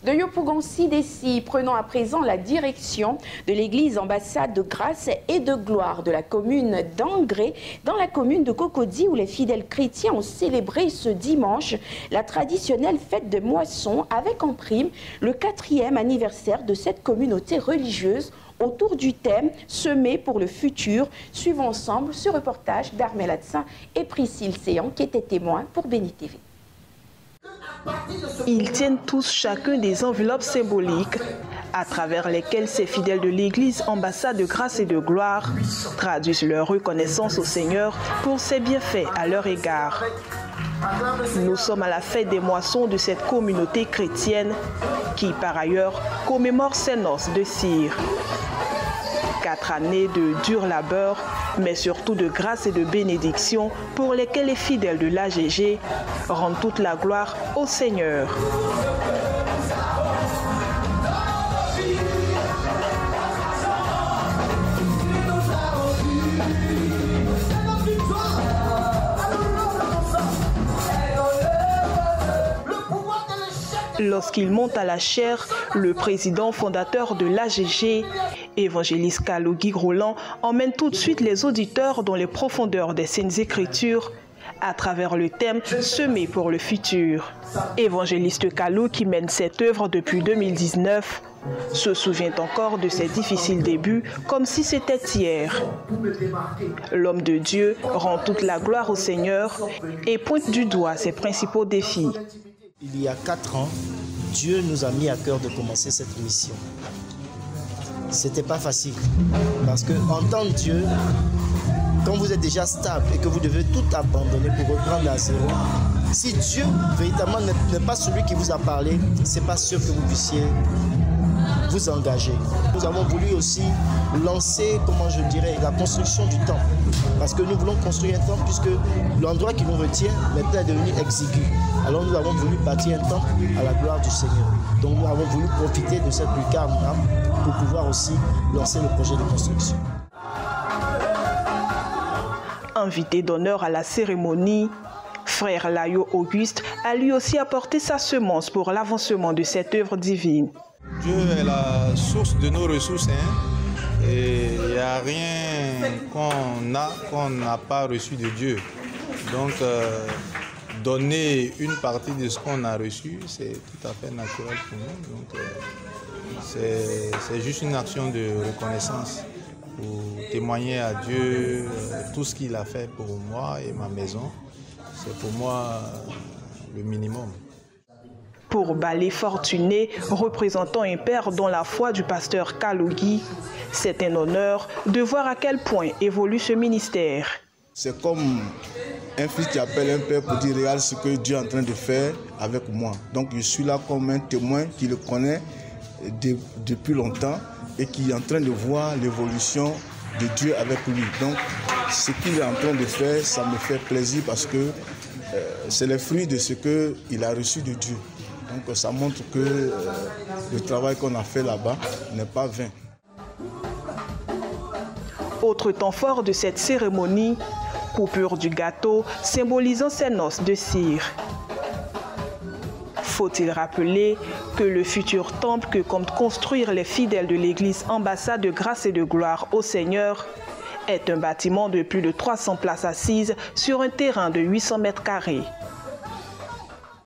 De Yopougon Sidessi, prenons à présent la direction de l'église ambassade de grâce et de gloire de la commune d'Angré, dans la commune de Cocody, où les fidèles chrétiens ont célébré ce dimanche la traditionnelle fête de moisson, avec en prime le 4e anniversaire de cette communauté religieuse autour du thème « Semer pour le futur ». Suivons ensemble ce reportage d'Armel Adsin et Priscille Séan qui étaient témoins pour Béni TV. Ils tiennent tous chacun des enveloppes symboliques à travers lesquelles ces fidèles de l'église ambassade de grâce et de gloire traduisent leur reconnaissance au Seigneur pour ses bienfaits à leur égard. Nous sommes à la fête des moissons de cette communauté chrétienne qui, par ailleurs, commémore ses noces de cire. 4 années de dur labeur, mais surtout de grâce et de bénédiction pour lesquelles les fidèles de l'AGG rendent toute la gloire au Seigneur. Lorsqu'il monte à la chaire, le président fondateur de l'AGG, évangéliste Kalogui Roland, emmène tout de suite les auditeurs dans les profondeurs des Saintes Écritures à travers le thème « Semer pour le futur ». Évangéliste Kalou, qui mène cette œuvre depuis 2019, se souvient encore de ses difficiles débuts comme si c'était hier. L'homme de Dieu rend toute la gloire au Seigneur et pointe du doigt ses principaux défis. Il y a 4 ans, Dieu nous a mis à cœur de commencer cette mission. C'était pas facile, parce que entendre Dieu, quand vous êtes déjà stable et que vous devez tout abandonner pour reprendre à zéro, si Dieu véritablement n'est pas celui qui vous a parlé, c'est pas sûr que vous puissiez vous engager. Nous avons voulu aussi lancer, comment je dirais, la construction du temple. Parce que nous voulons construire un temple puisque l'endroit qui nous retient maintenant est devenu exigu. Alors nous avons voulu bâtir un temple à la gloire du Seigneur. Donc nous avons voulu profiter de cette lucarne pour pouvoir aussi lancer le projet de construction. Invité d'honneur à la cérémonie, Frère Layo Auguste a lui aussi apporté sa semence pour l'avancement de cette œuvre divine. Dieu est la source de nos ressources, et il n'y a rien qu'on n'a pas reçu de Dieu. Donc, donner une partie de ce qu'on a reçu, c'est tout à fait naturel pour nous. Donc, c'est juste une action de reconnaissance pour témoigner à Dieu tout ce qu'il a fait pour moi et ma maison. C'est pour moi le minimum. Pour Balé Fortuné, représentant un père dans la foi du pasteur Kalogui, c'est un honneur de voir à quel point évolue ce ministère. C'est comme un fils qui appelle un père pour dire « Regarde ce que Dieu est en train de faire avec moi ». Donc je suis là comme un témoin qui le connaît depuis longtemps et qui est en train de voir l'évolution de Dieu avec lui. Donc ce qu'il est en train de faire, ça me fait plaisir parce que c'est le fruit de ce qu'il a reçu de Dieu. Donc ça montre que le travail qu'on a fait là-bas n'est pas vain. Autre temps fort de cette cérémonie, coupure du gâteau symbolisant ses noces de cire. Faut-il rappeler que le futur temple que comptent construire les fidèles de l'église ambassade de grâce et de gloire au Seigneur est un bâtiment de plus de 300 places assises sur un terrain de 800 mètres carrés.